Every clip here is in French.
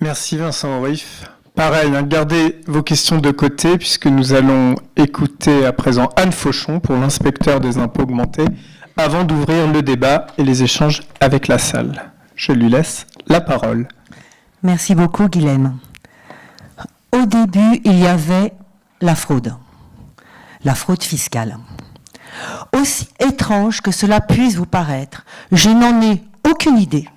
Merci Vincent Roif. Pareil, gardez vos questions de côté puisque nous allons écouter à présent Anne Fauchon pour l'inspecteur des impôts augmentés avant d'ouvrir le débat et les échanges avec la salle. Je lui laisse la parole. Merci beaucoup Guilhem. Au début, il y avait la fraude fiscale. Aussi étrange que cela puisse vous paraître, je n'en ai aucune idée,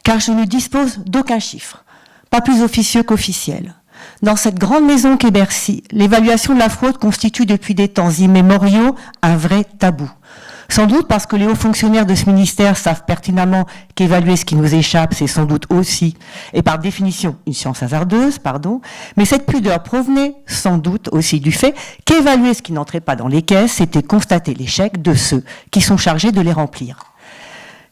car je ne dispose d'aucun chiffre, pas plus officieux qu'officiel. Dans cette grande maison qu'est Bercy, l'évaluation de la fraude constitue depuis des temps immémoriaux un vrai tabou. Sans doute parce que les hauts fonctionnaires de ce ministère savent pertinemment qu'évaluer ce qui nous échappe, c'est sans doute aussi, et par définition, une science hasardeuse, mais cette pudeur provenait sans doute aussi du fait qu'évaluer ce qui n'entrait pas dans les caisses, c'était constater l'échec de ceux qui sont chargés de les remplir.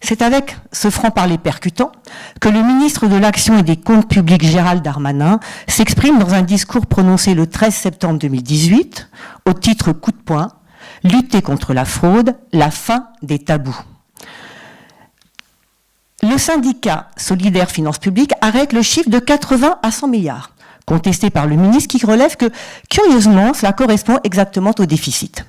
C'est avec ce franc-parler percutant que le ministre de l'Action et des Comptes publics Gérald Darmanin s'exprime dans un discours prononcé le 13 septembre 2018 au titre coup de poing « Lutter contre la fraude, la fin des tabous ». Le syndicat Solidaire Finances Publiques arrête le chiffre de 80 à 100 milliards, contesté par le ministre qui relève que, curieusement, cela correspond exactement au déficit.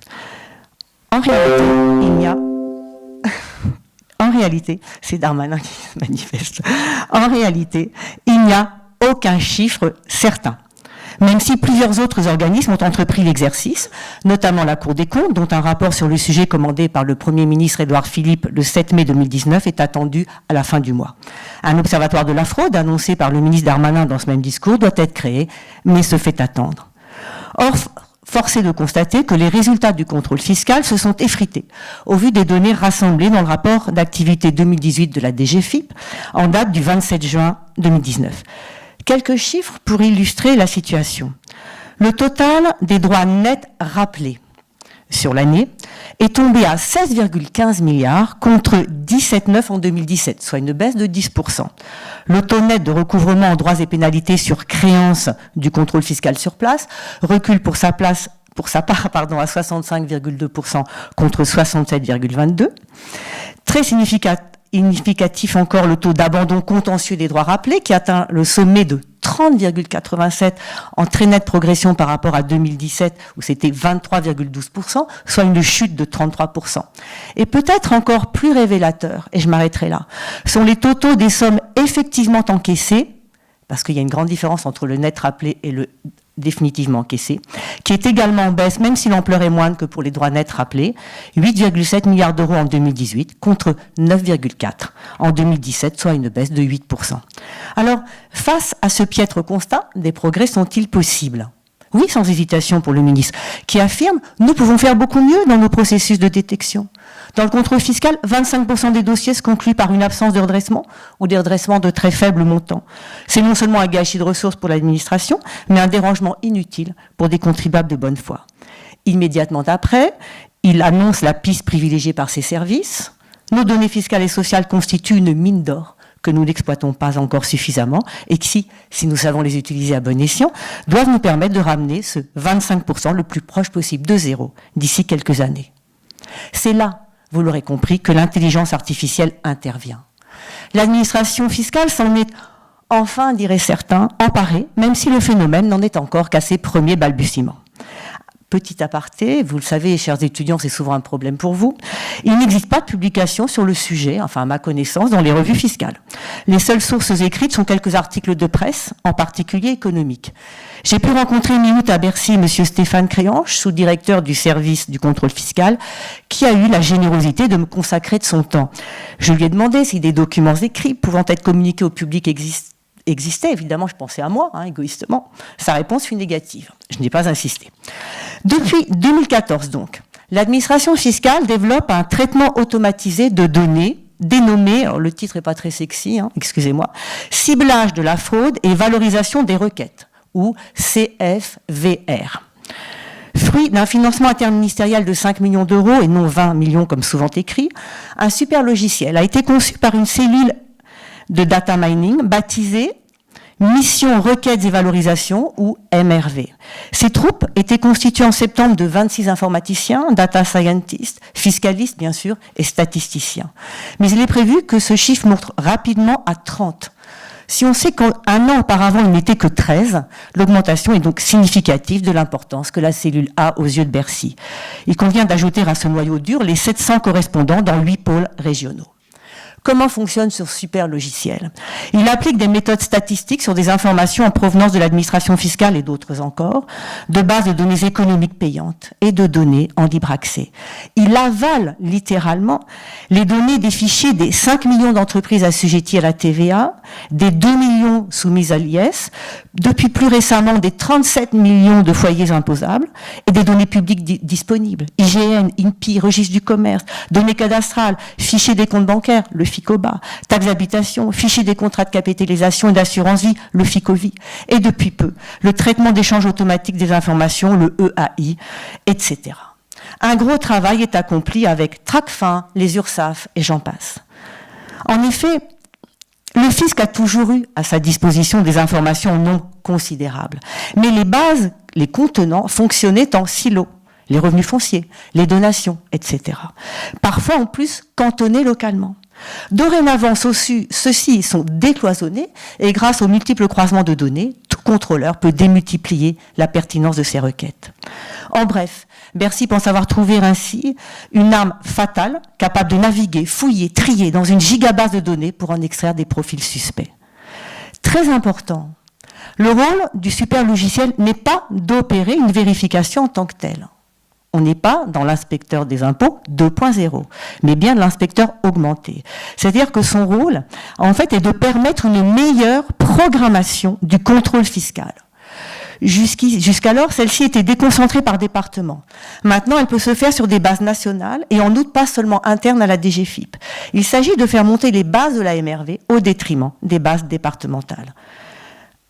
En réalité, c'est Darmanin qui se manifeste. En réalité, il n'y a aucun chiffre certain. Même si plusieurs autres organismes ont entrepris l'exercice, notamment la Cour des comptes, dont un rapport sur le sujet commandé par le Premier ministre Édouard Philippe le 7 mai 2019 est attendu à la fin du mois. Un observatoire de la fraude, annoncé par le ministre Darmanin dans ce même discours, doit être créé, mais se fait attendre. Or, force est de constater que les résultats du contrôle fiscal se sont effrités, au vu des données rassemblées dans le rapport d'activité 2018 de la DGFiP, en date du 27 juin 2019. Quelques chiffres pour illustrer la situation. Le total des droits nets rappelés sur l'année est tombé à 16,15 milliards contre 17,9 en 2017, soit une baisse de 10%. Le taux net de recouvrement en droits et pénalités sur créances du contrôle fiscal sur place recule pour sa part à 65,2% contre 67,22%. Très significatif encore le taux d'abandon contentieux des droits rappelés qui atteint le sommet de 30,87 en très nette progression par rapport à 2017 où c'était 23,12%, soit une chute de 33%. Et peut-être encore plus révélateur, et je m'arrêterai là, sont les totaux des sommes effectivement encaissées, parce qu'il y a une grande différence entre le net rappelé et le définitivement encaissé, qui est également en baisse, même si l'ampleur est moindre que pour les droits nets rappelés, 8,7 milliards d'euros en 2018 contre 9,4 en 2017, soit une baisse de 8%. Alors, face à ce piètre constat, des progrès sont-ils possibles ? Oui, sans hésitation pour le ministre, qui affirme « Nous pouvons faire beaucoup mieux dans nos processus de détection ». Dans le contrôle fiscal, 25% des dossiers se concluent par une absence de redressement ou des redressements de très faible montant. C'est non seulement un gâchis de ressources pour l'administration, mais un dérangement inutile pour des contribuables de bonne foi. Immédiatement après, il annonce la piste privilégiée par ses services. Nos données fiscales et sociales constituent une mine d'or que nous n'exploitons pas encore suffisamment et qui, si nous savons les utiliser à bon escient, doivent nous permettre de ramener ce 25% le plus proche possible de zéro d'ici quelques années. C'est là, vous l'aurez compris, que l'intelligence artificielle intervient. L'administration fiscale s'en est enfin, diraient certains, emparée, même si le phénomène n'en est encore qu'à ses premiers balbutiements. Petit aparté, vous le savez, chers étudiants, c'est souvent un problème pour vous. Il n'existe pas de publication sur le sujet, enfin à ma connaissance, dans les revues fiscales. Les seules sources écrites sont quelques articles de presse, en particulier économiques. J'ai pu rencontrer mi-août à Bercy M. Stéphane Créanche, sous-directeur du service du contrôle fiscal, qui a eu la générosité de me consacrer de son temps. Je lui ai demandé si des documents écrits pouvant être communiqués au public existait, évidemment, je pensais à moi, égoïstement. Sa réponse fut négative. Je n'ai pas insisté. Depuis 2014, donc, l'administration fiscale développe un traitement automatisé de données dénommé, alors le titre n'est pas très sexy, excusez-moi, ciblage de la fraude et valorisation des requêtes, ou CFVR. Fruit d'un financement interministériel de 5 millions d'euros et non 20 millions comme souvent écrit, un super logiciel a été conçu par une cellule de data mining baptisée Mission Requêtes et Valorisation, ou MRV. Ces troupes étaient constituées en septembre de 26 informaticiens, data scientists, fiscalistes bien sûr, et statisticiens. Mais il est prévu que ce chiffre monte rapidement à 30. Si on sait qu'un an auparavant, il n'était que 13, l'augmentation est donc significative de l'importance que la cellule a aux yeux de Bercy. Il convient d'ajouter à ce noyau dur les 700 correspondants dans 8 pôles régionaux. Comment fonctionne ce super logiciel? Il applique des méthodes statistiques sur des informations en provenance de l'administration fiscale et d'autres encore, de bases de données économiques payantes et de données en libre accès. Il avale littéralement les données des fichiers des 5 millions d'entreprises assujetties à la TVA, des 2 millions soumises à l'IS, depuis plus récemment des 37 millions de foyers imposables et des données publiques disponibles. IGN, INPI, registre du commerce, données cadastrales, fichiers des comptes bancaires, le FICOBA, taxes d'habitation, fichier des contrats de capitalisation et d'assurance vie, le FICOVI, et depuis peu, le traitement d'échange automatique des informations, le EAI, etc. Un gros travail est accompli avec Tracfin, les URSSAF et j'en passe. En effet, le fisc a toujours eu à sa disposition des informations non considérables, mais les bases, les contenants fonctionnaient en silo. Les revenus fonciers, les donations, etc. Parfois en plus cantonnés localement. Dorénavant, ceux-ci sont décloisonnés et grâce aux multiples croisements de données, tout contrôleur peut démultiplier la pertinence de ces requêtes. En bref, Bercy pense avoir trouvé ainsi une arme fatale capable de naviguer, fouiller, trier dans une gigabase de données pour en extraire des profils suspects. Très important, le rôle du super logiciel n'est pas d'opérer une vérification en tant que telle. On n'est pas dans l'inspecteur des impôts 2.0, mais bien de l'inspecteur augmenté. C'est-à-dire que son rôle, en fait, est de permettre une meilleure programmation du contrôle fiscal. Jusqu'alors, celle-ci était déconcentrée par département. Maintenant, elle peut se faire sur des bases nationales et en outre pas seulement internes à la DGFiP. Il s'agit de faire monter les bases de la MRV au détriment des bases départementales.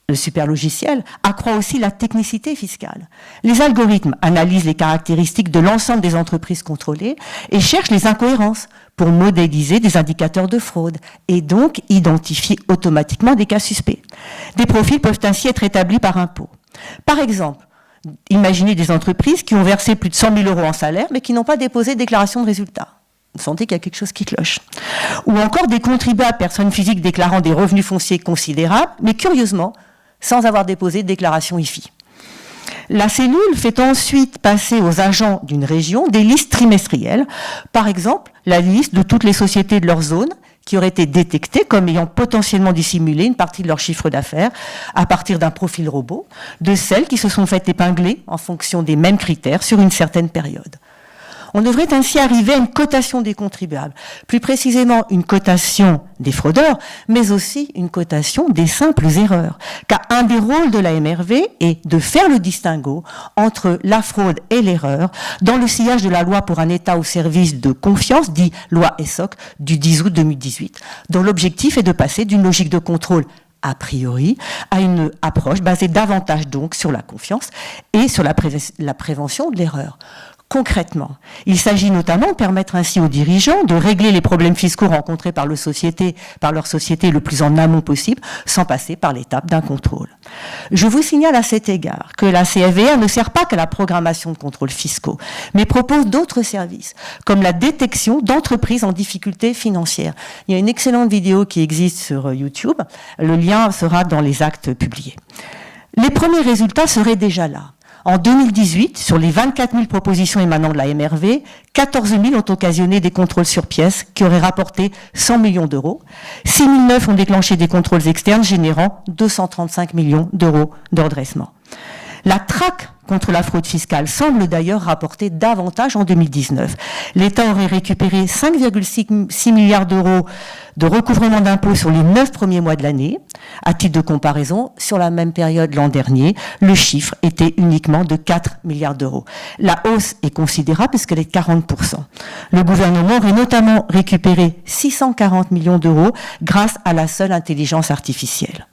Le super logiciel accroît aussi la technicité fiscale. Les algorithmes analysent les caractéristiques de l'ensemble des entreprises contrôlées et cherchent les incohérences pour modéliser des indicateurs de fraude et donc identifier automatiquement des cas suspects. Des profils peuvent ainsi être établis par impôt. Par exemple, imaginez des entreprises qui ont versé plus de 100 000 € en salaire mais qui n'ont pas déposé de déclaration de résultat. Vous sentez qu'il y a quelque chose qui cloche. Ou encore des contribuables, personnes physiques déclarant des revenus fonciers considérables, mais curieusement, sans avoir déposé de déclaration IFI. La cellule fait ensuite passer aux agents d'une région des listes trimestrielles, par exemple la liste de toutes les sociétés de leur zone qui auraient été détectées comme ayant potentiellement dissimulé une partie de leur chiffre d'affaires à partir d'un profil robot, de celles qui se sont faites épingler en fonction des mêmes critères sur une certaine période. On devrait ainsi arriver à une cotation des contribuables, plus précisément une cotation des fraudeurs, mais aussi une cotation des simples erreurs. Car un des rôles de la MRV est de faire le distinguo entre la fraude et l'erreur dans le sillage de la loi pour un État au service de confiance, dit loi ESSOC, du 10 août 2018, dont l'objectif est de passer d'une logique de contrôle a priori, à une approche basée davantage donc sur la confiance et sur la prévention de l'erreur. Concrètement, il s'agit notamment de permettre ainsi aux dirigeants de régler les problèmes fiscaux rencontrés par leur société le plus en amont possible, sans passer par l'étape d'un contrôle. Je vous signale à cet égard que la CFVR ne sert pas qu'à la programmation de contrôles fiscaux, mais propose d'autres services, comme la détection d'entreprises en difficulté financière. Il y a une excellente vidéo qui existe sur YouTube. Le lien sera dans les actes publiés. Les premiers résultats seraient déjà là. En 2018, sur les 24 000 propositions émanant de la MRV, 14 000 ont occasionné des contrôles sur pièces qui auraient rapporté 100 millions d'euros. 6 009 ont déclenché des contrôles externes générant 235 millions d'euros de redressement. La traque contre la fraude fiscale semble d'ailleurs rapporter davantage en 2019. L'État aurait récupéré 5,6 milliards d'euros de recouvrement d'impôts sur les 9 premiers mois de l'année. À titre de comparaison, sur la même période l'an dernier, le chiffre était uniquement de 4 milliards d'euros. La hausse est considérable puisqu'elle est de 40%. Le gouvernement aurait notamment récupéré 640 millions d'euros grâce à la seule intelligence artificielle.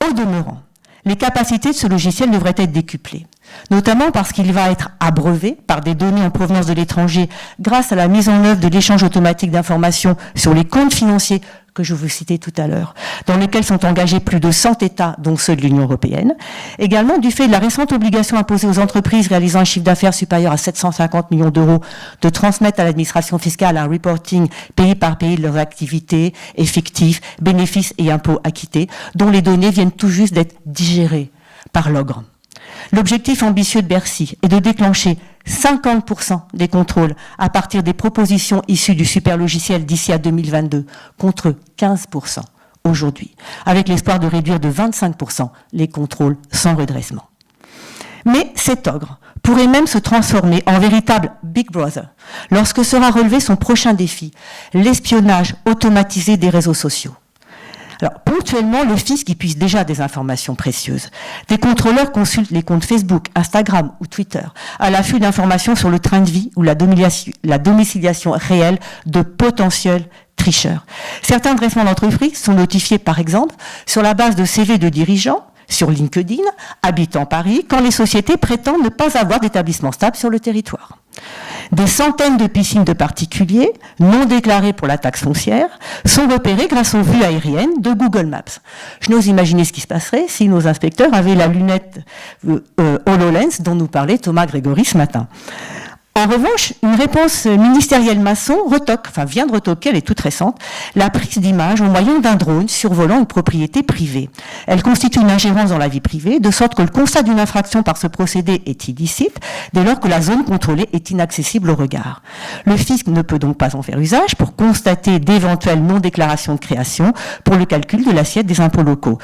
Au demeurant, les capacités de ce logiciel devraient être décuplées, notamment parce qu'il va être abreuvé par des données en provenance de l'étranger grâce à la mise en œuvre de l'échange automatique d'informations sur les comptes financiers que je vous citais tout à l'heure, dans lesquels sont engagés plus de 100 États, dont ceux de l'Union européenne. Également du fait de la récente obligation imposée aux entreprises réalisant un chiffre d'affaires supérieur à 750 millions d'euros de transmettre à l'administration fiscale un reporting pays par pays de leurs activités, effectifs, bénéfices et impôts acquittés, dont les données viennent tout juste d'être digérées par l'ogre. L'objectif ambitieux de Bercy est de déclencher 50% des contrôles à partir des propositions issues du superlogiciel d'ici à 2022, contre 15% aujourd'hui, avec l'espoir de réduire de 25% les contrôles sans redressement. Mais cet ogre pourrait même se transformer en véritable Big Brother lorsque sera relevé son prochain défi, l'espionnage automatisé des réseaux sociaux. Alors, ponctuellement, le fisc y puise déjà des informations précieuses. Des contrôleurs consultent les comptes Facebook, Instagram ou Twitter, à l'affût d'informations sur le train de vie ou la domiciliation réelle de potentiels tricheurs. Certains dressements d'entreprises sont notifiés, par exemple, sur la base de CV de dirigeants, sur LinkedIn, habitant Paris, quand les sociétés prétendent ne pas avoir d'établissement stable sur le territoire. Des centaines de piscines de particuliers, non déclarées pour la taxe foncière, sont repérées grâce aux vues aériennes de Google Maps. Je n'ose imaginer ce qui se passerait si nos inspecteurs avaient la lunette HoloLens dont nous parlait Thomas Grégory ce matin. En revanche, une réponse ministérielle maçon vient de retoquer, elle est toute récente, la prise d'image au moyen d'un drone survolant une propriété privée. Elle constitue une ingérence dans la vie privée, de sorte que le constat d'une infraction par ce procédé est illicite, dès lors que la zone contrôlée est inaccessible au regard. Le fisc ne peut donc pas en faire usage pour constater d'éventuelles non-déclarations de création pour le calcul de l'assiette des impôts locaux.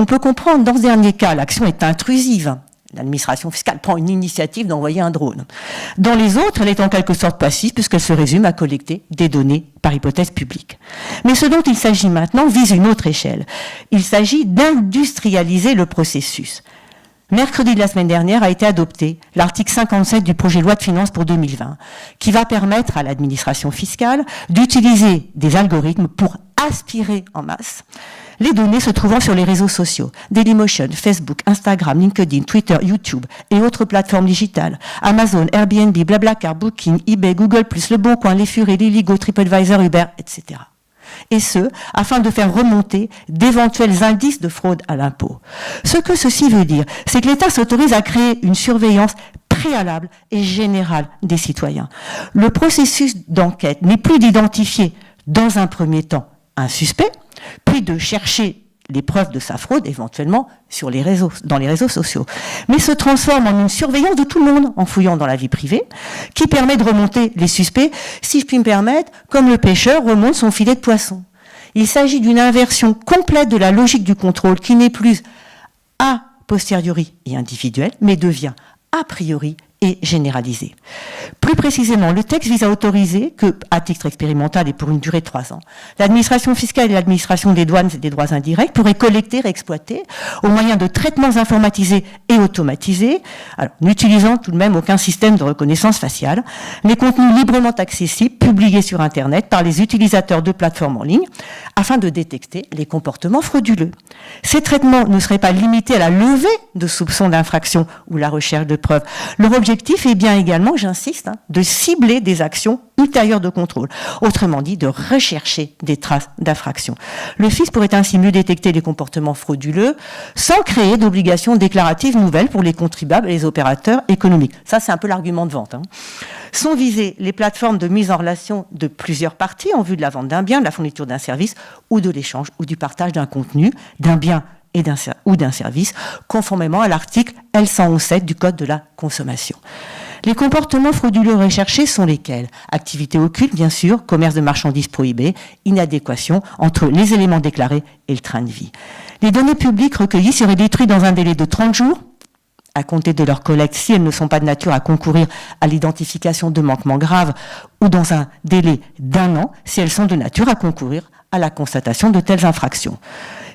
On peut comprendre, dans ce dernier cas, l'action est intrusive. L'administration fiscale prend une initiative d'envoyer un drone. Dans les autres, elle est en quelque sorte passive puisqu'elle se résume à collecter des données par hypothèse publique. Mais ce dont il s'agit maintenant vise une autre échelle. Il s'agit d'industrialiser le processus. Mercredi de la semaine dernière a été adopté l'article 57 du projet de loi de finances pour 2020 qui va permettre à l'administration fiscale d'utiliser des algorithmes pour aspirer en masse les données se trouvant sur les réseaux sociaux, Dailymotion, Facebook, Instagram, LinkedIn, Twitter, YouTube et autres plateformes digitales, Amazon, Airbnb, Blablacar, Booking, eBay, Google+, Le Bon Coin, Les Furets, Liligo, TripAdvisor, Uber, etc. Et ce, afin de faire remonter d'éventuels indices de fraude à l'impôt. Ce que ceci veut dire, c'est que l'État s'autorise à créer une surveillance préalable et générale des citoyens. Le processus d'enquête n'est plus d'identifier, dans un premier temps, un suspect, puis de chercher les preuves de sa fraude, éventuellement, dans les réseaux sociaux, mais se transforme en une surveillance de tout le monde, en fouillant dans la vie privée, qui permet de remonter les suspects, si je puis me permettre, comme le pêcheur remonte son filet de poisson. Il s'agit d'une inversion complète de la logique du contrôle, qui n'est plus a posteriori et individuelle, mais devient a priori et généralisée. Plus précisément, le texte vise à autoriser que, à titre expérimental et pour une durée de 3 ans, l'administration fiscale et l'administration des douanes et des droits indirects pourraient collecter et exploiter, au moyen de traitements informatisés et automatisés, alors n'utilisant tout de même aucun système de reconnaissance faciale, les contenus librement accessibles publiés sur Internet par les utilisateurs de plateformes en ligne, afin de détecter les comportements frauduleux. Ces traitements ne seraient pas limités à la levée de soupçons d'infraction ou la recherche de preuves. Leur objectif est bien également, j'insiste, de cibler des actions ultérieures de contrôle. Autrement dit, de rechercher des traces d'infraction. Le fisc pourrait ainsi mieux détecter les comportements frauduleux sans créer d'obligations déclaratives nouvelles pour les contribuables et les opérateurs économiques. Ça, c'est un peu l'argument de vente. Sont visées les plateformes de mise en relation de plusieurs parties en vue de la vente d'un bien, de la fourniture d'un service ou de l'échange ou du partage d'un contenu, d'un bien ou d'un service, conformément à l'article L111.7 du Code de la consommation. Les comportements frauduleux recherchés sont lesquels ? Activité occulte, bien sûr, commerce de marchandises prohibées, inadéquation entre les éléments déclarés et le train de vie. Les données publiques recueillies seraient détruites dans un délai de 30 jours, à compter de leur collecte si elles ne sont pas de nature à concourir à l'identification de manquements graves, ou dans un délai d'1 an si elles sont de nature à concourir à la constatation de telles infractions.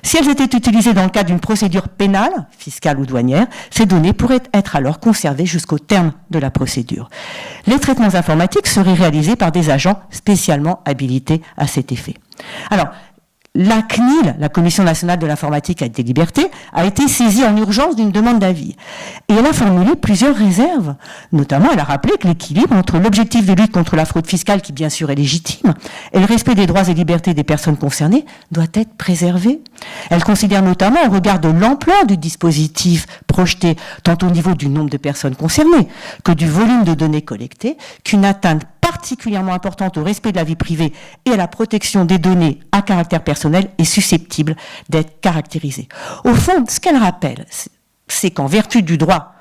Si elles étaient utilisées dans le cadre d'une procédure pénale, fiscale ou douanière, ces données pourraient être alors conservées jusqu'au terme de la procédure. Les traitements informatiques seraient réalisés par des agents spécialement habilités à cet effet. Alors, la CNIL, la Commission nationale de l'informatique et des libertés, a été saisie en urgence d'une demande d'avis. Et elle a formulé plusieurs réserves. Notamment, elle a rappelé que l'équilibre entre l'objectif de lutte contre la fraude fiscale, qui bien sûr est légitime, et le respect des droits et libertés des personnes concernées doit être préservé. Elle considère notamment, au regard de l'ampleur du dispositif projeté, tant au niveau du nombre de personnes concernées que du volume de données collectées, qu'une atteinte particulièrement importante au respect de la vie privée et à la protection des données à caractère personnel est susceptible d'être caractérisée. Au fond, ce qu'elle rappelle, c'est qu'en vertu du droit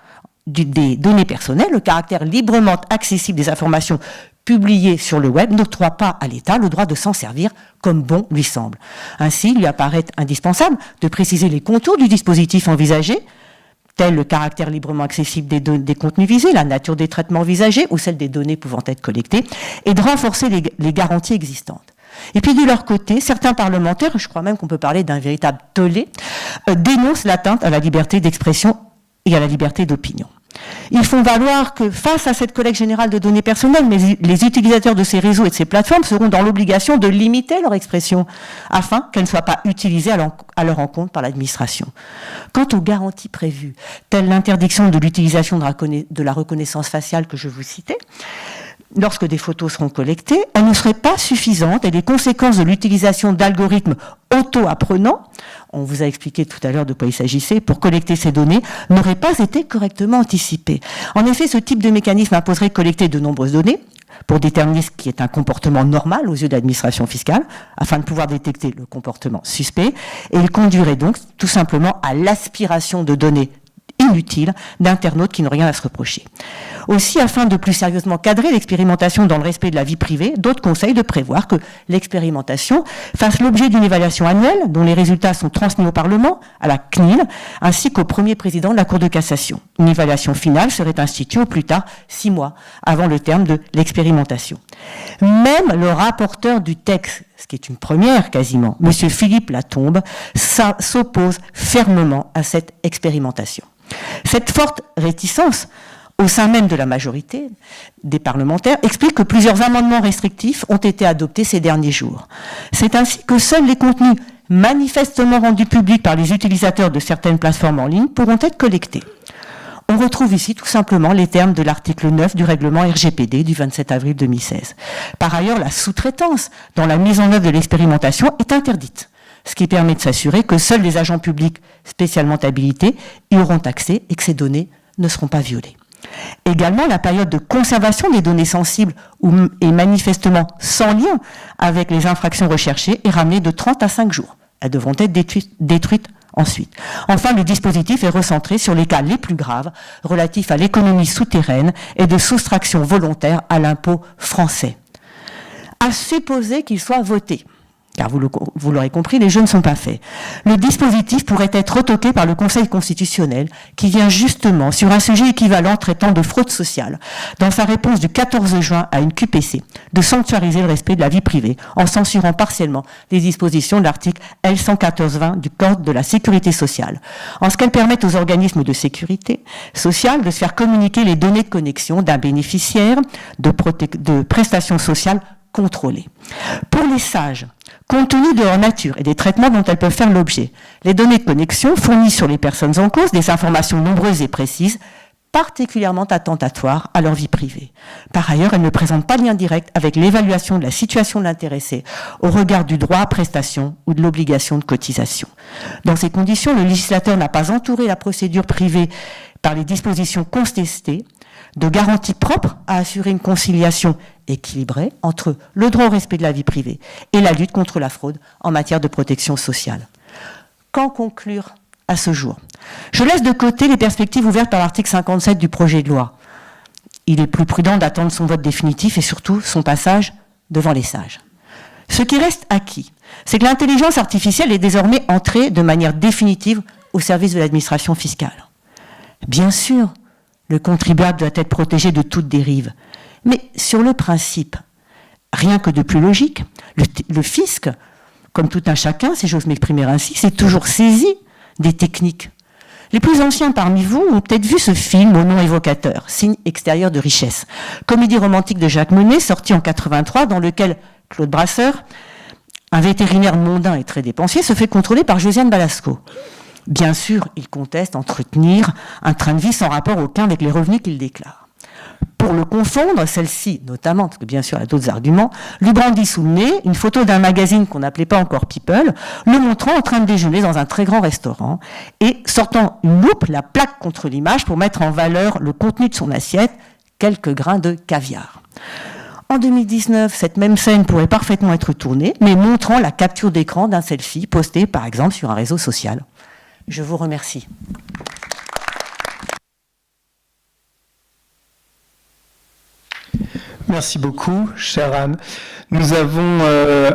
des données personnelles, le caractère librement accessible des informations publiées sur le web n'octroie pas à l'État le droit de s'en servir comme bon lui semble. Ainsi, il lui apparaît indispensable de préciser les contours du dispositif envisagé, tel le caractère librement accessible des contenus visés, la nature des traitements envisagés ou celle des données pouvant être collectées, et de renforcer les garanties existantes. Et puis de leur côté, certains parlementaires, je crois même qu'on peut parler d'un véritable tollé, dénoncent l'atteinte à la liberté d'expression et à la liberté d'opinion. Ils font valoir que face à cette collecte générale de données personnelles, les utilisateurs de ces réseaux et de ces plateformes seront dans l'obligation de limiter leur expression afin qu'elle ne soit pas utilisée à leur encontre par l'administration. Quant aux garanties prévues, telles l'interdiction de l'utilisation de la reconnaissance faciale que je vous citais, lorsque des photos seront collectées, elles ne seraient pas suffisantes et les conséquences de l'utilisation d'algorithmes auto-apprenants, on vous a expliqué tout à l'heure de quoi il s'agissait, pour collecter ces données, n'auraient pas été correctement anticipées. En effet, ce type de mécanisme imposerait de collecter de nombreuses données pour déterminer ce qui est un comportement normal aux yeux de l'administration fiscale, afin de pouvoir détecter le comportement suspect, et il conduirait donc tout simplement à l'aspiration de données inutile d'internautes qui n'ont rien à se reprocher. Aussi, afin de plus sérieusement cadrer l'expérimentation dans le respect de la vie privée, d'autres conseillent de prévoir que l'expérimentation fasse l'objet d'une évaluation annuelle dont les résultats sont transmis au Parlement, à la CNIL, ainsi qu'au premier président de la Cour de cassation. Une évaluation finale serait instituée au plus tard 6 mois avant le terme de l'expérimentation. Même le rapporteur du texte, ce qui est une première quasiment, M. Philippe Latombe, s'oppose fermement à cette expérimentation. Cette forte réticence au sein même de la majorité des parlementaires explique que plusieurs amendements restrictifs ont été adoptés ces derniers jours. C'est ainsi que seuls les contenus manifestement rendus publics par les utilisateurs de certaines plateformes en ligne pourront être collectés. On retrouve ici tout simplement les termes de l'article 9 du règlement RGPD du 27 avril 2016. Par ailleurs, la sous-traitance dans la mise en œuvre de l'expérimentation est interdite, ce qui permet de s'assurer que seuls les agents publics spécialement habilités y auront accès et que ces données ne seront pas violées. Également, la période de conservation des données sensibles et manifestement sans lien avec les infractions recherchées est ramenée de 30 à 5 jours. Elles devront être détruites ensuite. Enfin, le dispositif est recentré sur les cas les plus graves relatifs à l'économie souterraine et de soustraction volontaire à l'impôt français. À supposer qu'il soit voté, car vous l'aurez compris, les jeux ne sont pas faits. Le dispositif pourrait être retoqué par le Conseil constitutionnel, qui vient justement sur un sujet équivalent traitant de fraude sociale, dans sa réponse du 14 juin à une QPC, de sanctuariser le respect de la vie privée, en censurant partiellement les dispositions de l'article L114-20 du Code de la sécurité sociale, en ce qu'elles permettent aux organismes de sécurité sociale de se faire communiquer les données de connexion d'un bénéficiaire de prestations sociales contrôlées. Pour les sages, compte tenu de leur nature et des traitements dont elles peuvent faire l'objet, les données de connexion fournissent sur les personnes en cause des informations nombreuses et précises, particulièrement attentatoires à leur vie privée. Par ailleurs, elles ne présentent pas de lien direct avec l'évaluation de la situation de l'intéressé au regard du droit à prestation ou de l'obligation de cotisation. Dans ces conditions, le législateur n'a pas entouré la procédure privée par les dispositions contestées de garanties propres à assurer une conciliation équilibrée entre le droit au respect de la vie privée et la lutte contre la fraude en matière de protection sociale. Qu'en conclure à ce jour ? Je laisse de côté les perspectives ouvertes par l'article 57 du projet de loi. Il est plus prudent d'attendre son vote définitif et surtout son passage devant les sages. Ce qui reste acquis, c'est que l'intelligence artificielle est désormais entrée de manière définitive au service de l'administration fiscale. Bien sûr, le contribuable doit être protégé de toute dérive. Mais sur le principe, rien que de plus logique, le fisc, comme tout un chacun, si j'ose m'exprimer ainsi, s'est toujours saisi des techniques. Les plus anciens parmi vous ont peut-être vu ce film au nom évocateur, Signe extérieur de richesse, comédie romantique de Jacques Monnet, sortie en 1983, dans lequel Claude Brasseur un vétérinaire mondain et très dépensier, se fait contrôler par Josiane Balasco. Bien sûr, il conteste entretenir un train de vie sans rapport aucun avec les revenus qu'il déclare. Pour le confondre, celle-ci, notamment, parce que bien sûr elle a d'autres arguments, lui brandit sous le nez une photo d'un magazine qu'on n'appelait pas encore People, le montrant en train de déjeuner dans un très grand restaurant et sortant une loupe, la plaque contre l'image pour mettre en valeur le contenu de son assiette, quelques grains de caviar. En 2019, cette même scène pourrait parfaitement être tournée, mais montrant la capture d'écran d'un selfie posté par exemple sur un réseau social. Je vous remercie. Merci beaucoup, chère Anne. Nous avons,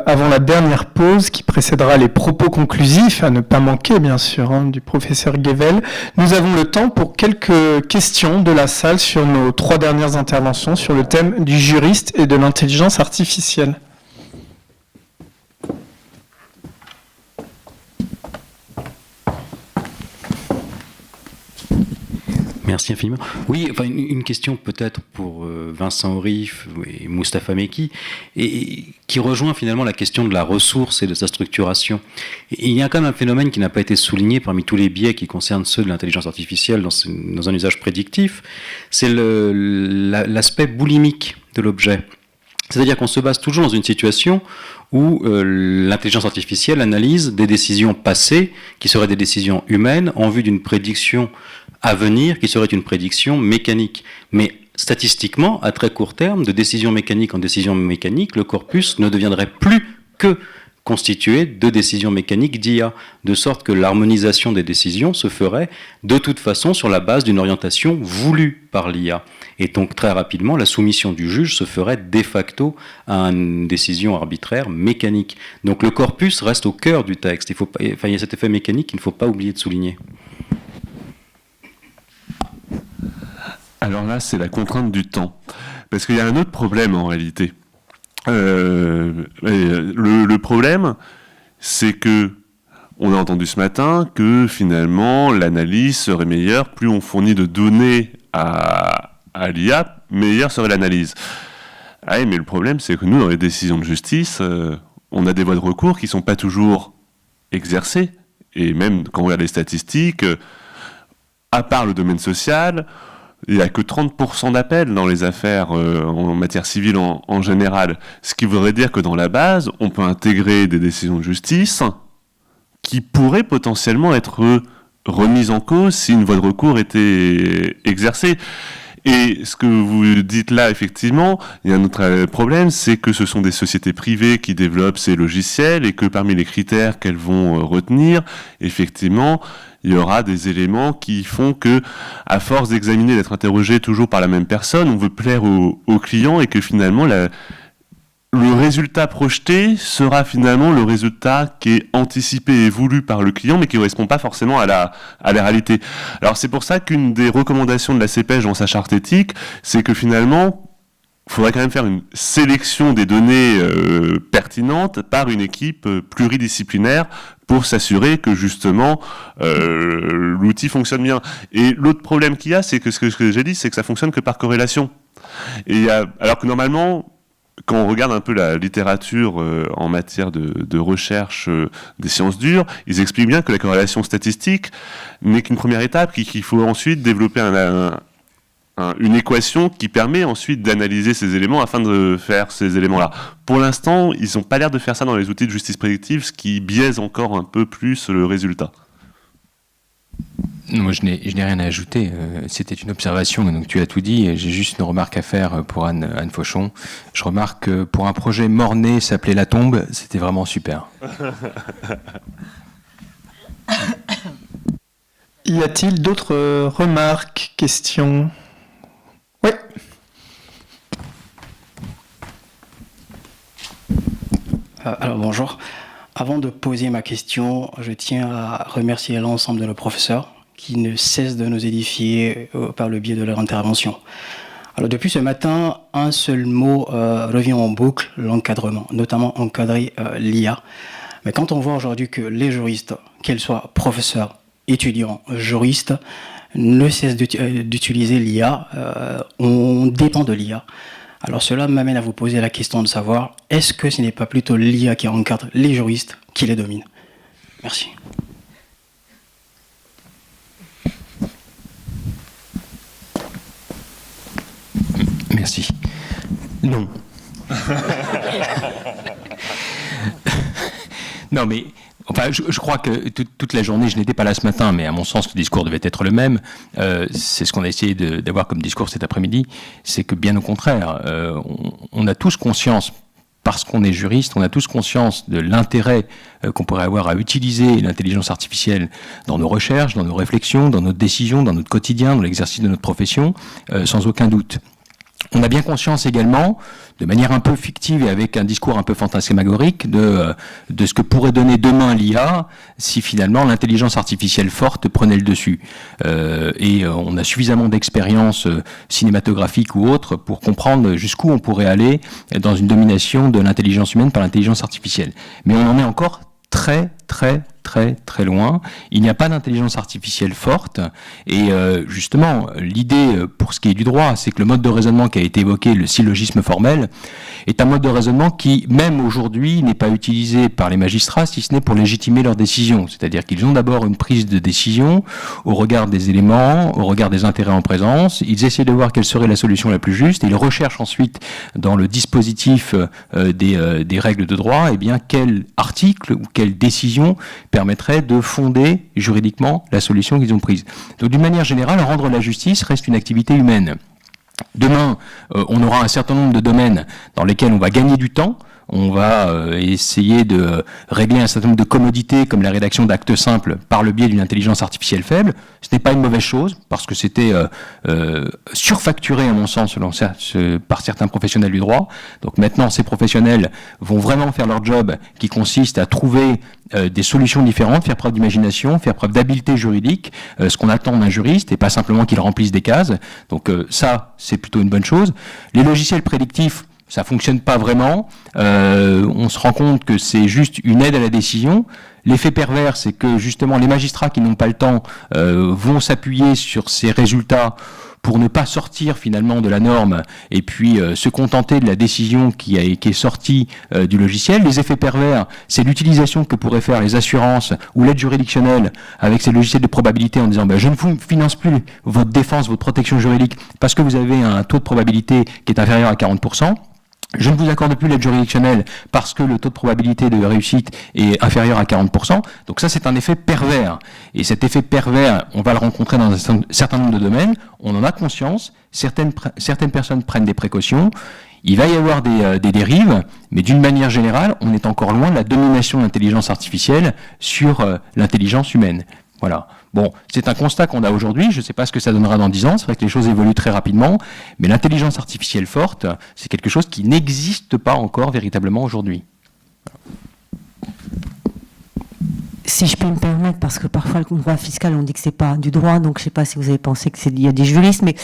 avant la dernière pause qui précédera les propos conclusifs, à ne pas manquer bien sûr, du professeur Guével, nous avons le temps pour quelques questions de la salle sur nos 3 dernières interventions sur le thème du juriste et de l'intelligence artificielle. Merci infiniment. Oui, enfin, une question peut-être pour Vincent Orif et Moustapha Mekki, et qui rejoint finalement la question de la ressource et de sa structuration. Et il y a quand même un phénomène qui n'a pas été souligné parmi tous les biais qui concernent ceux de l'intelligence artificielle dans un usage prédictif, c'est l'aspect boulimique de l'objet. C'est-à-dire qu'on se base toujours dans une situation où l'intelligence artificielle analyse des décisions passées, qui seraient des décisions humaines, en vue d'une prédiction à venir, qui serait une prédiction mécanique. Mais statistiquement, à très court terme, de décision mécanique en décision mécanique, le corpus ne deviendrait plus que constitué de décisions mécaniques d'IA, de sorte que l'harmonisation des décisions se ferait de toute façon sur la base d'une orientation voulue par l'IA. Et donc très rapidement, la soumission du juge se ferait de facto à une décision arbitraire mécanique. Donc le corpus reste au cœur du texte. Il y a cet effet mécanique qu'il ne faut pas oublier de souligner. Alors là, c'est la contrainte du temps. Parce qu'il y a un autre problème en réalité. Le problème, c'est que on a entendu ce matin que finalement l'analyse serait meilleure, plus on fournit de données à l'IA, meilleure serait l'analyse. Ah, mais le problème, c'est que nous, dans les décisions de justice, on a des voies de recours qui ne sont pas toujours exercées. Et même quand on regarde les statistiques, à part le domaine social, il n'y a que 30% d'appels dans les affaires en matière civile en général. Ce qui voudrait dire que dans la base, on peut intégrer des décisions de justice qui pourraient potentiellement être remises en cause si une voie de recours était exercée. Et ce que vous dites là, effectivement, il y a un autre problème, c'est que ce sont des sociétés privées qui développent ces logiciels et que parmi les critères qu'elles vont retenir, effectivement, il y aura des éléments qui font que, à force d'examiner, d'être interrogé toujours par la même personne, on veut plaire au client et que finalement, le résultat projeté sera finalement le résultat qui est anticipé et voulu par le client, mais qui ne correspond pas forcément à la réalité. Alors c'est pour ça qu'une des recommandations de la CPEJ dans sa charte éthique, c'est que finalement, il faudrait quand même faire une sélection des données pertinentes par une équipe pluridisciplinaire pour s'assurer que justement l'outil fonctionne bien. Et l'autre problème qu'il y a, c'est que ce que j'ai dit, c'est que ça fonctionne que par corrélation. Et alors que normalement, quand on regarde un peu la littérature en matière de recherche des sciences dures, ils expliquent bien que la corrélation statistique n'est qu'une première étape, qu'il faut ensuite développer une équation qui permet ensuite d'analyser ces éléments afin de faire ces éléments-là. Pour l'instant, ils n'ont pas l'air de faire ça dans les outils de justice prédictive, ce qui biaise encore un peu plus le résultat. Moi, je n'ai rien à ajouter. C'était une observation, donc tu as tout dit. J'ai juste une remarque à faire pour Anne Fauchon. Je remarque que pour un projet mort-né s'appelait La Tombe, c'était vraiment super. Y a-t-il d'autres remarques, questions ? Oui. Alors bonjour. Avant de poser ma question, je tiens à remercier l'ensemble de nos professeurs qui ne cessent de nous édifier par le biais de leur intervention. Alors depuis ce matin, un seul mot revient en boucle, l'encadrement, notamment encadrer l'IA. Mais quand on voit aujourd'hui que les juristes, qu'ils soient professeurs, étudiants, juristes, ne cessent d'utiliser l'IA, on dépend de l'IA. Alors cela m'amène à vous poser la question de savoir, est-ce que ce n'est pas plutôt l'IA qui encadre les juristes qui les dominent? Merci. Merci. Non. Non, mais enfin, je crois que toute la journée, je n'étais pas là ce matin, mais à mon sens, le discours devait être le même. C'est ce qu'on a essayé d'avoir comme discours cet après-midi. C'est que bien au contraire, on a tous conscience, parce qu'on est juriste, on a tous conscience de l'intérêt qu'on pourrait avoir à utiliser l'intelligence artificielle dans nos recherches, dans nos réflexions, dans notre décision, dans notre quotidien, dans l'exercice de notre profession, sans aucun doute. On a bien conscience également, de manière un peu fictive et avec un discours un peu fantasmagorique, de ce que pourrait donner demain l'IA si finalement l'intelligence artificielle forte prenait le dessus. Et on a suffisamment d'expérience cinématographique ou autre pour comprendre jusqu'où on pourrait aller dans une domination de l'intelligence humaine par l'intelligence artificielle. Mais on en est encore très loin. Il n'y a pas d'intelligence artificielle forte. Et justement, l'idée pour ce qui est du droit, c'est que le mode de raisonnement qui a été évoqué, le syllogisme formel, est un mode de raisonnement qui, même aujourd'hui, n'est pas utilisé par les magistrats, si ce n'est pour légitimer leurs décisions. C'est-à-dire qu'ils ont d'abord une prise de décision au regard des éléments, au regard des intérêts en présence. Ils essaient de voir quelle serait la solution la plus juste. Et ils recherchent ensuite, dans le dispositif des règles de droit, eh bien, quel article ou quelle décision permettrait de fonder juridiquement la solution qu'ils ont prise. Donc d'une manière générale, rendre la justice reste une activité humaine. Demain, on aura un certain nombre de domaines dans lesquels on va gagner du temps. On va essayer de régler un certain nombre de commodités comme la rédaction d'actes simples par le biais d'une intelligence artificielle faible. Ce n'est pas une mauvaise chose parce que c'était surfacturé à mon sens par certains professionnels du droit. Donc maintenant ces professionnels vont vraiment faire leur job qui consiste à trouver des solutions différentes, faire preuve d'imagination, faire preuve d'habileté juridique, ce qu'on attend d'un juriste et pas simplement qu'il remplisse des cases. Donc ça c'est plutôt une bonne chose. Les logiciels prédictifs, ça fonctionne pas vraiment. On se rend compte que c'est juste une aide à la décision. L'effet pervers, c'est que justement les magistrats qui n'ont pas le temps vont s'appuyer sur ces résultats pour ne pas sortir finalement de la norme et puis se contenter de la décision qui est sortie du logiciel. Les effets pervers, c'est l'utilisation que pourraient faire les assurances ou l'aide juridictionnelle avec ces logiciels de probabilité en disant je ne vous finance plus votre défense, votre protection juridique parce que vous avez un taux de probabilité qui est inférieur à 40%. Je ne vous accorde plus l'aide juridictionnelle parce que le taux de probabilité de réussite est inférieur à 40%. Donc ça, c'est un effet pervers. Et cet effet pervers, on va le rencontrer dans un certain nombre de domaines. On en a conscience. Certaines personnes prennent des précautions. Il va y avoir des dérives, mais d'une manière générale, on est encore loin de la domination de l'intelligence artificielle sur l'intelligence humaine. Voilà. Bon, c'est un constat qu'on a aujourd'hui, je ne sais pas ce que ça donnera dans 10 ans, c'est vrai que les choses évoluent très rapidement, mais l'intelligence artificielle forte, c'est quelque chose qui n'existe pas encore véritablement aujourd'hui. Si je peux me permettre, parce que parfois le droit fiscal, on dit que c'est pas du droit, donc je ne sais pas si vous avez pensé qu'il y a des juristes, mais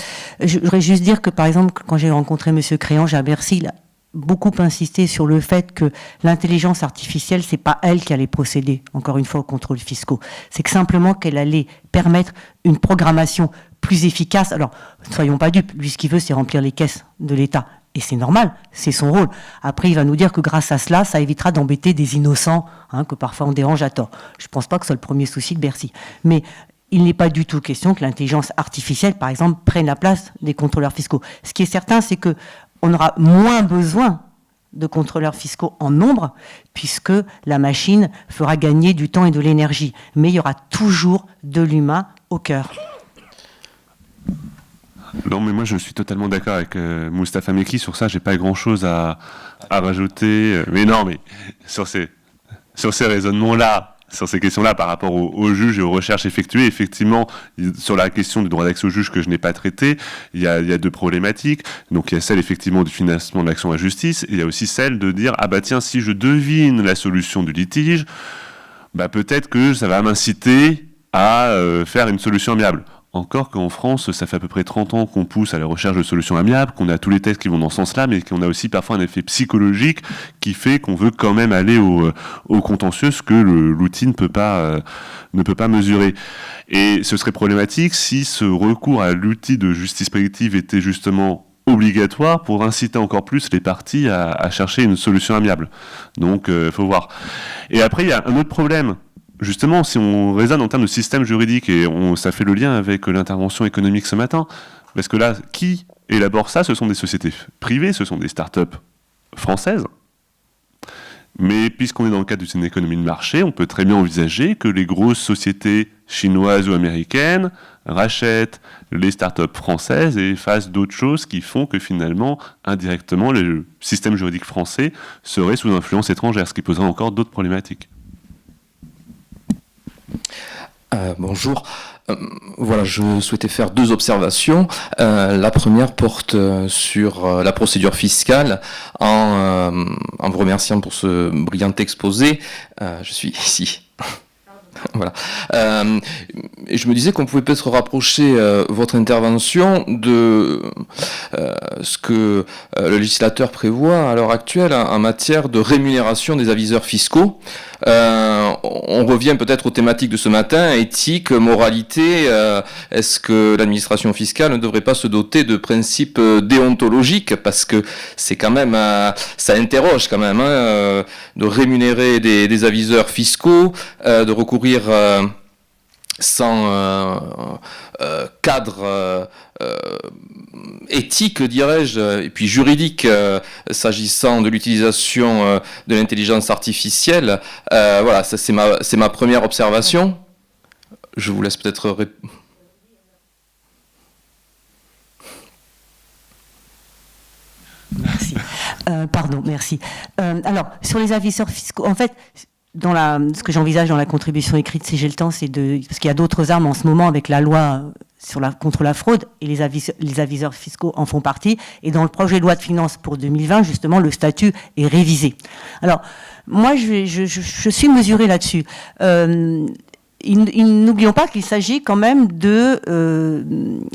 je voudrais juste dire que par exemple, quand j'ai rencontré M. Créange à Bercy, il a beaucoup insisté sur le fait que l'intelligence artificielle, c'est pas elle qui allait procéder, encore une fois, aux contrôles fiscaux. C'est que simplement qu'elle allait permettre une programmation plus efficace. Alors, ne soyons pas dupes, lui, ce qu'il veut, c'est remplir les caisses de l'État. Et c'est normal, c'est son rôle. Après, il va nous dire que grâce à cela, ça évitera d'embêter des innocents, que parfois on dérange à tort. Je ne pense pas que ce soit le premier souci de Bercy. Mais il n'est pas du tout question que l'intelligence artificielle, par exemple, prenne la place des contrôleurs fiscaux. Ce qui est certain, c'est que on aura moins besoin de contrôleurs fiscaux en nombre, puisque la machine fera gagner du temps et de l'énergie. Mais il y aura toujours de l'humain au cœur. Non, mais moi je suis totalement d'accord avec Moustapha Mekki sur ça. J'ai pas grand-chose à rajouter. Mais non, mais sur ces raisonnements-là, sur ces questions-là, par rapport aux juges et aux recherches effectuées, effectivement, sur la question du droit d'accès aux juges que je n'ai pas traité, il y a deux problématiques. Donc il y a celle effectivement du financement de l'action à justice, et il y a aussi celle de dire ah bah tiens, si je devine la solution du litige, bah peut-être que ça va m'inciter à faire une solution amiable. Encore qu'en France, ça fait à peu près 30 ans qu'on pousse à la recherche de solutions amiables, qu'on a tous les textes qui vont dans ce sens-là, mais qu'on a aussi parfois un effet psychologique qui fait qu'on veut quand même aller au contentieux, ce que l'outil ne peut pas mesurer. Et ce serait problématique si ce recours à l'outil de justice prédictive était justement obligatoire pour inciter encore plus les parties à chercher une solution amiable. Donc, il faut voir. Et après, il y a un autre problème. Justement, si on raisonne en termes de système juridique, et ça fait le lien avec l'intervention économique ce matin, parce que là, qui élabore ça? Ce sont des sociétés privées, ce sont des start-up françaises. Mais puisqu'on est dans le cadre d'une économie de marché, on peut très bien envisager que les grosses sociétés chinoises ou américaines rachètent les start-up françaises et fassent d'autres choses qui font que finalement, indirectement, le système juridique français serait sous influence étrangère, ce qui poserait encore d'autres problématiques. Bonjour. Voilà, je souhaitais faire 2 observations. La première porte sur la procédure fiscale. En vous remerciant pour ce brillant exposé, je suis ici. Voilà. Et je me disais qu'on pouvait peut-être rapprocher votre intervention de ce que le législateur prévoit à l'heure actuelle en matière de rémunération des aviseurs fiscaux. On revient peut-être aux thématiques de ce matin, éthique, moralité. Est-ce que l'administration fiscale ne devrait pas se doter de principes déontologiques, parce que c'est quand même, ça interroge quand même, de rémunérer des aviseurs fiscaux, de recourir sans cadre éthique, dirais-je, et puis juridique, s'agissant de l'utilisation de l'intelligence artificielle. Voilà, ça c'est ma première observation. Je vous laisse peut-être Merci. Merci. Alors, sur les aviseurs fiscaux, en fait, ce que j'envisage dans la contribution écrite, si j'ai le temps, parce qu'il y a d'autres armes en ce moment avec la loi contre la fraude, et les aviseurs fiscaux en font partie. Et dans le projet de loi de finances pour 2020, justement, le statut est révisé. Alors, moi, je suis mesurée là-dessus. N'oublions pas qu'il s'agit quand même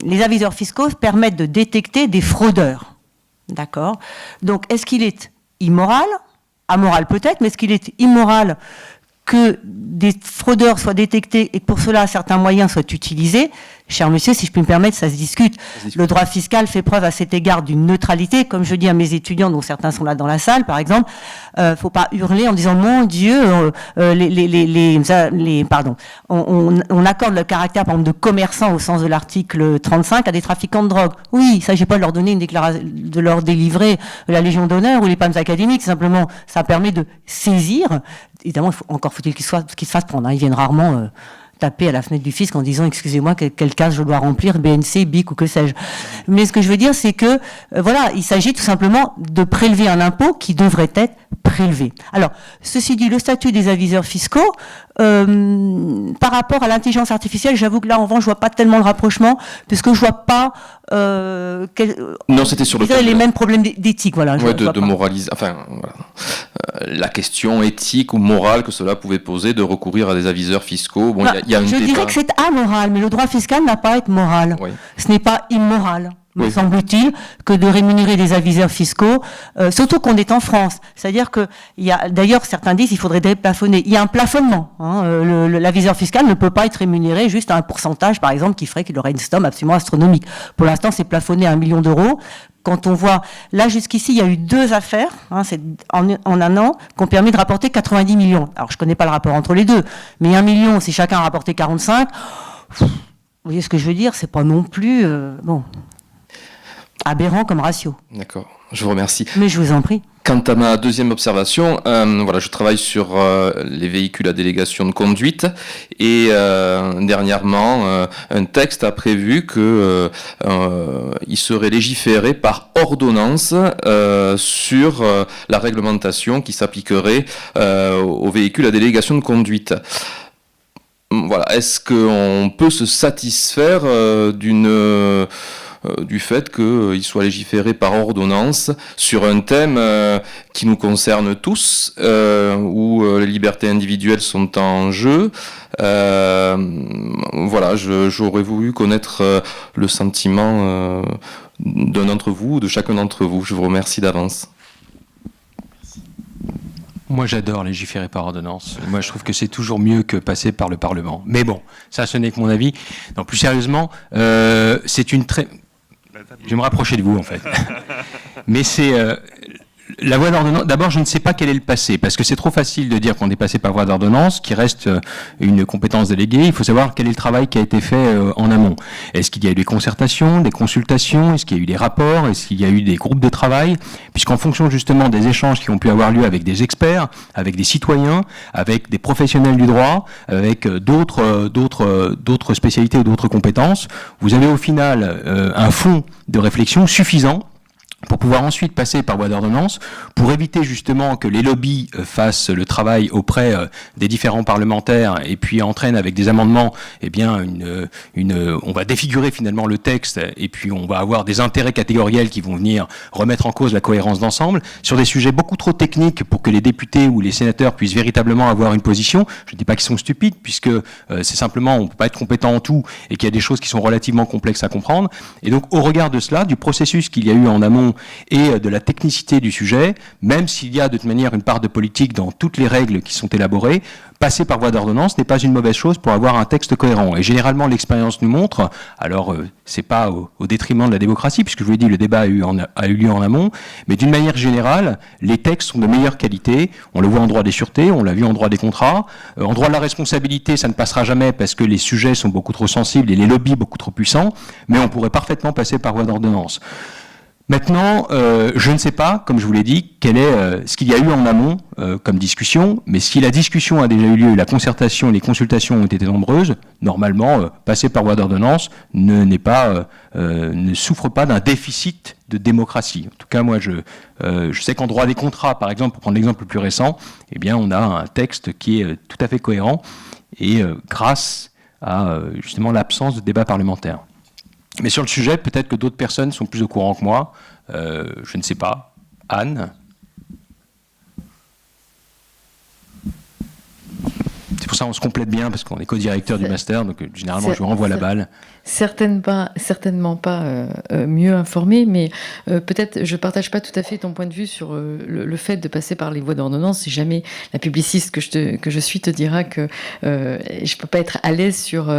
les aviseurs fiscaux permettent de détecter des fraudeurs. D'accord? Donc, est-ce qu'il est immoral? Amoral peut-être, mais est-ce qu'il est immoral que des fraudeurs soient détectés et que pour cela certains moyens soient utilisés? Cher monsieur, si je puis me permettre, ça se discute. Le droit fiscal fait preuve à cet égard d'une neutralité. Comme je dis à mes étudiants, dont certains sont là dans la salle, par exemple, faut pas hurler en disant mon Dieu, on accorde le caractère, par exemple, de commerçant au sens de l'article 35 à des trafiquants de drogue. Oui, il s'agit pas de leur donner une déclaration, de leur délivrer la Légion d'honneur ou les palmes académiques. Simplement, ça permet de saisir. Évidemment, faut-il qu'ils se fassent prendre. Ils viennent rarement taper à la fenêtre du fisc en disant excusez-moi, quelle case je dois remplir, BNC, BIC ou que sais-je. Mais ce que je veux dire, c'est que voilà, il s'agit tout simplement de prélever un impôt qui devrait être prélevé. Alors, ceci dit, le statut des aviseurs fiscaux, par rapport à l'intelligence artificielle, j'avoue que là, en revanche, je vois pas tellement le rapprochement, puisque je vois pas non, c'était sur les mêmes problèmes d'éthique, voilà. Ouais, de moraliser, enfin, voilà. La question éthique ou morale que cela pouvait poser de recourir à des aviseurs fiscaux. Bon, il y a je dirais que c'est amoral, mais le droit fiscal n'a pas à être moral. Oui. Ce n'est pas immoral, me semble-t-il, que de rémunérer des aviseurs fiscaux, surtout qu'on est en France. C'est-à-dire que, d'ailleurs, certains disent qu'il faudrait déplafonner. Il y a un plafonnement. L'aviseur fiscal ne peut pas être rémunéré juste à un pourcentage, par exemple, qui ferait qu'il aurait une somme absolument astronomique. Pour l'instant, c'est plafonné à 1 million d'euros. Quand on voit, là jusqu'ici, il y a eu 2 affaires, c'est en un an, qui ont permis de rapporter 90 millions. Alors, je connais pas le rapport entre les deux, mais 1 million, si chacun a rapporté 45, vous voyez ce que je veux dire, c'est pas non plus, aberrant comme ratio. D'accord, je vous remercie. Mais je vous en prie. Quant à ma deuxième observation, voilà, je travaille sur les véhicules à délégation de conduite et dernièrement, un texte a prévu que il serait légiféré par ordonnance sur la réglementation qui s'appliquerait aux véhicules à délégation de conduite. Voilà, est-ce qu'on peut se satisfaire du fait qu'il soit légiféré par ordonnance sur un thème qui nous concerne tous, où les libertés individuelles sont en jeu. Voilà, j'aurais voulu connaître le sentiment d'un d'entre vous, de chacun d'entre vous. Je vous remercie d'avance. Moi, j'adore légiférer par ordonnance. Moi, je trouve que c'est toujours mieux que passer par le Parlement. Mais bon, ça, ce n'est que mon avis. Non, plus sérieusement, c'est une très... Je vais me rapprocher de vous, en fait. Mais c'est... la voie d'ordonnance, d'abord, je ne sais pas quel est le passé, parce que c'est trop facile de dire qu'on est passé par voie d'ordonnance, qui reste une compétence déléguée. Il faut savoir quel est le travail qui a été fait en amont. Est-ce qu'il y a eu des concertations, des consultations, est-ce qu'il y a eu des rapports, est-ce qu'il y a eu des groupes de travail, puisqu'en fonction justement des échanges qui ont pu avoir lieu avec des experts, avec des citoyens, avec des professionnels du droit, avec d'autres spécialités ou d'autres compétences, vous avez au final un fond de réflexion suffisant pour pouvoir ensuite passer par voie d'ordonnance, pour éviter justement que les lobbies fassent le travail auprès des différents parlementaires et puis entraînent avec des amendements, eh bien, on va défigurer finalement le texte et puis on va avoir des intérêts catégoriels qui vont venir remettre en cause la cohérence d'ensemble sur des sujets beaucoup trop techniques pour que les députés ou les sénateurs puissent véritablement avoir une position. Je ne dis pas qu'ils sont stupides, puisque c'est simplement, on ne peut pas être compétent en tout et qu'il y a des choses qui sont relativement complexes à comprendre. Et donc, au regard de cela, du processus qu'il y a eu en amont et de la technicité du sujet, même s'il y a de toute manière une part de politique dans toutes les règles qui sont élaborées, passer par voie d'ordonnance n'est pas une mauvaise chose pour avoir un texte cohérent. Et généralement, l'expérience nous montre, alors c'est pas au détriment de la démocratie, puisque je vous l'ai dit, le débat a eu lieu en amont, mais d'une manière générale, les textes sont de meilleure qualité. On le voit en droit des sûretés, on l'a vu en droit des contrats. En droit de la responsabilité, ça ne passera jamais parce que les sujets sont beaucoup trop sensibles et les lobbies beaucoup trop puissants, mais on pourrait parfaitement passer par voie d'ordonnance. Maintenant, je ne sais pas, comme je vous l'ai dit, quel est ce qu'il y a eu en amont comme discussion, mais si la discussion a déjà eu lieu, la concertation et les consultations ont été nombreuses, normalement, passer par voie d'ordonnance ne souffre pas d'un déficit de démocratie. En tout cas, moi, je sais qu'en droit des contrats, par exemple, pour prendre l'exemple le plus récent, eh bien, on a un texte qui est tout à fait cohérent et grâce à justement l'absence de débat parlementaire. Mais sur le sujet, peut-être que d'autres personnes sont plus au courant que moi. Je ne sais pas. Anne ? C'est pour ça qu'on se complète bien, parce qu'on est co-directeur du master, donc généralement je renvoie la balle. Certainement pas mieux informé, mais peut-être je ne partage pas tout à fait ton point de vue sur le fait de passer par les voies d'ordonnance. Si jamais la publiciste que je suis te dira que je ne peux pas être à l'aise sur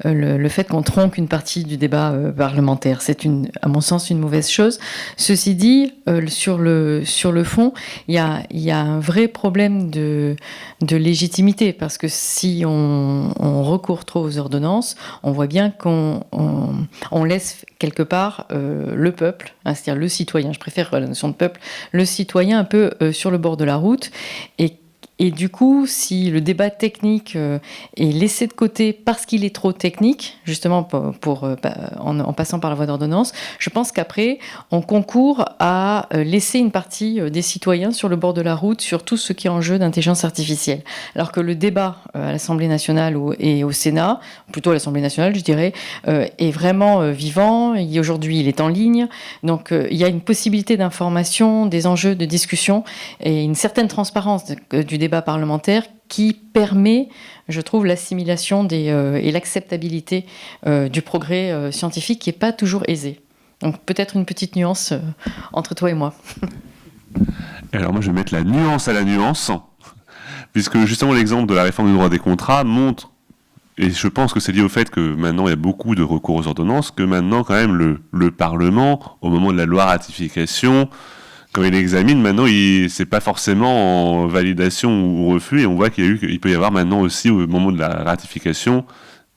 le fait qu'on tronque une partie du débat parlementaire. C'est à mon sens une mauvaise chose. Ceci dit, sur le fond, il y a un vrai problème de légitimité, parce que si on recourt trop aux ordonnances, on voit bien qu'on laisse quelque part le peuple, hein, c'est-à-dire le citoyen, je préfère la notion de peuple, le citoyen un peu sur le bord de la route, et du coup, si le débat technique est laissé de côté parce qu'il est trop technique, justement en passant par la voie d'ordonnance, je pense qu'après, on concourt à laisser une partie des citoyens sur le bord de la route sur tout ce qui est en jeu d'intelligence artificielle. Alors que le débat à l'Assemblée nationale et au Sénat, plutôt à l'Assemblée nationale, je dirais, est vraiment vivant. Aujourd'hui, il est en ligne. Donc, il y a une possibilité d'information, des enjeux de discussion et une certaine transparence du débat parlementaire qui permet, je trouve, l'assimilation et l'acceptabilité du progrès scientifique qui n'est pas toujours aisé. Donc peut-être une petite nuance entre toi et moi. Alors moi je vais mettre la nuance à la nuance, puisque justement l'exemple de la réforme du droit des contrats montre, et je pense que c'est lié au fait que maintenant il y a beaucoup de recours aux ordonnances, que maintenant quand même le Parlement, au moment de la loi ratification, quand il examine, maintenant, c'est pas forcément en validation ou refus, et on voit qu'il peut y avoir maintenant aussi, au moment de la ratification,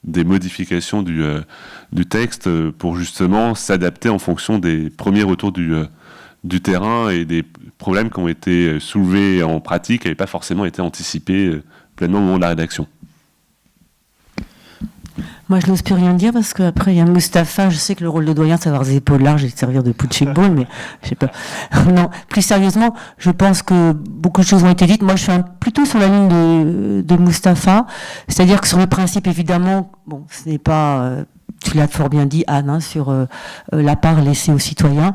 des modifications du texte pour justement s'adapter en fonction des premiers retours du terrain et des problèmes qui ont été soulevés en pratique, qui n'avaient pas forcément été anticipés pleinement au moment de la rédaction. Moi, je n'ose plus rien dire parce qu'après, il y a Mustapha. Je sais que le rôle de doyen, c'est avoir des épaules larges et de servir de punching ball, mais je sais pas. Non, plus sérieusement, je pense que beaucoup de choses ont été dites. Moi, je suis plutôt sur la ligne de Mustapha. C'est-à-dire que sur le principe, évidemment, bon, ce n'est pas, tu l'as fort bien dit, Anne, hein, sur la part laissée aux citoyens.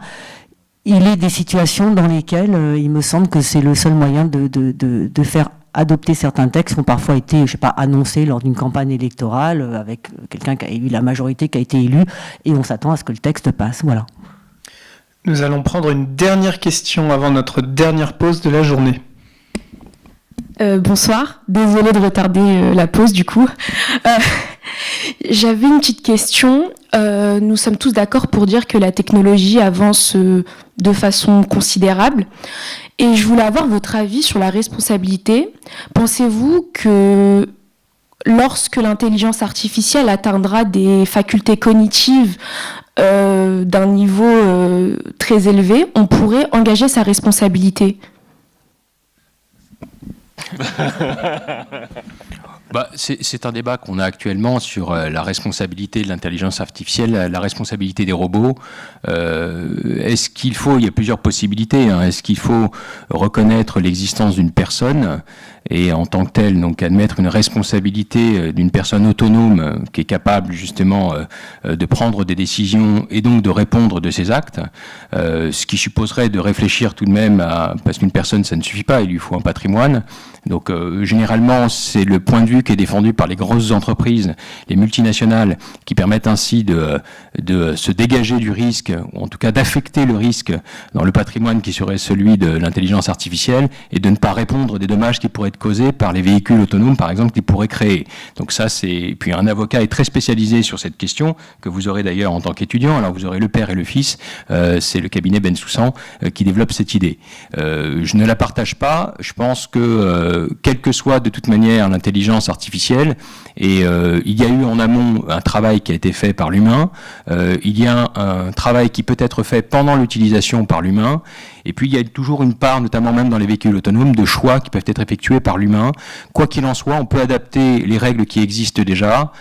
Il est des situations dans lesquelles il me semble que c'est le seul moyen de faire adopter certains textes qui ont parfois été, je sais pas, annoncés lors d'une campagne électorale avec quelqu'un qui a eu la majorité qui a été élu, et on s'attend à ce que le texte passe. Voilà. Nous allons prendre une dernière question avant notre dernière pause de la journée. Bonsoir, désolée de retarder la pause du coup. J'avais une petite question. nous sommes tous d'accord pour dire que la technologie avance de façon considérable. Et je voulais avoir votre avis sur la responsabilité. Pensez-vous que lorsque l'intelligence artificielle atteindra des facultés cognitives d'un niveau très élevé, on pourrait engager sa responsabilité? C'est un débat qu'on a actuellement sur la responsabilité de l'intelligence artificielle, la responsabilité des robots. Est-ce qu'il faut, il y a plusieurs possibilités, hein, est-ce qu'il faut reconnaître l'existence d'une personne et en tant que telle, donc admettre une responsabilité d'une personne autonome qui est capable justement de prendre des décisions et donc de répondre de ses actes, ce qui supposerait de réfléchir tout de même parce qu'une personne ça ne suffit pas, il lui faut un patrimoine. Donc généralement c'est le point de vue qui est défendu par les grosses entreprises, les multinationales, qui permettent ainsi de se dégager du risque, ou en tout cas d'affecter le risque dans le patrimoine qui serait celui de l'intelligence artificielle et de ne pas répondre des dommages qui pourraient être causés par les véhicules autonomes, par exemple, qu'ils pourraient créer. Donc ça, puis un avocat est très spécialisé sur cette question, que vous aurez d'ailleurs en tant qu'étudiant. Alors vous aurez le père et le fils, c'est le cabinet Bensoussan qui développe cette idée. Je ne la partage pas. Je pense que quelle que soit de toute manière l'intelligence artificielle, et il y a eu en amont un travail qui a été fait par l'humain, il y a un travail qui peut être fait pendant l'utilisation par l'humain, et puis il y a toujours une part, notamment même dans les véhicules autonomes, de choix qui peuvent être effectués par l'humain. Quoi qu'il en soit, on peut adapter les règles qui existent déjà,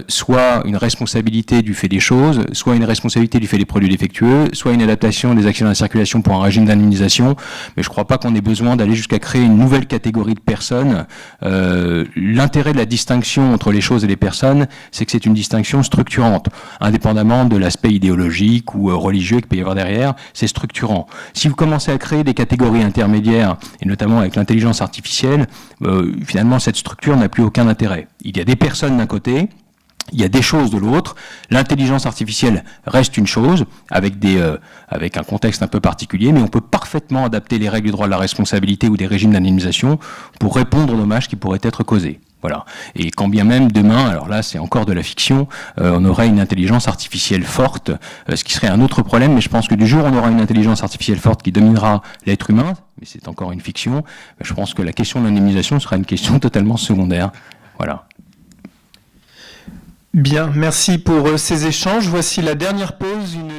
soit une responsabilité du fait des choses, soit une responsabilité du fait des produits défectueux, soit une adaptation des accidents de circulation pour un régime d'indemnisation, mais je ne crois pas qu'on ait besoin d'aller jusqu'à créer une nouvelle catégorie de personnes. L'intérêt de la distinction entre les choses et les personnes, c'est que c'est une distinction structurante, indépendamment de l'aspect idéologique ou religieux qu'il peut y avoir derrière, c'est structurant. Si vous commencez à créer des catégories intermédiaires, et notamment avec l'intelligence artificielle, finalement cette structure n'a plus aucun intérêt. Il y a des personnes d'un côté, il y a des choses de l'autre. L'intelligence artificielle reste une chose, avec un contexte un peu particulier, mais on peut parfaitement adapter les règles du droit de la responsabilité ou des régimes d'indemnisation pour répondre aux dommages qui pourraient être causés. Voilà. Et quand bien même demain, alors là c'est encore de la fiction, on aurait une intelligence artificielle forte, ce qui serait un autre problème, mais je pense que du jour où on aura une intelligence artificielle forte qui dominera l'être humain, mais c'est encore une fiction, je pense que la question de l'indemnisation sera une question totalement secondaire. Voilà. Bien, merci pour ces échanges. Voici la dernière pause, une